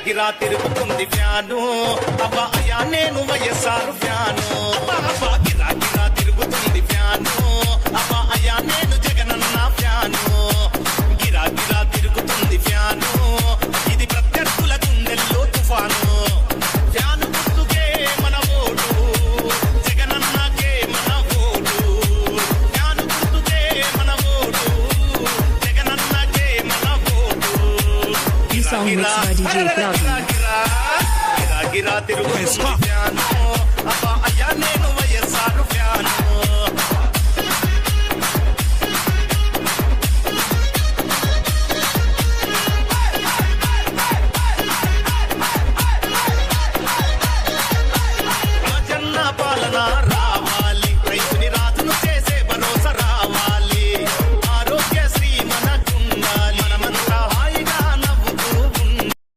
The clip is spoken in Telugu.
గిరా తిరుగుతుంది ఫ్యాను అబ్బా అయ్యా నేను వైఎస్ఆర్ ఫ్యాను అబ్బా గిరా గిరా తిరుగుతుంది ఫ్యాను అబ్బా అయ్యా నేను జగనన్న ఫ్యాను గిరా గిరా తిరుగుతుంది ఫ్యాను ఇది ప్రత్యర్థుల గుండెల్లో తుఫాను ఫ్యాను గుర్తుకే మన ఓటు జగనన్నకే మన ఓటు ఫ్యాను గుర్తుకే మన ఓటు జగనన్నకే మన ఓటు ఈ song mix by DJ Cloudy. గిరా తిరుగుతుంది ఫ్యాను అబ్బా అయ్యా నేను వైఎస్ఆర్ ఫ్యాను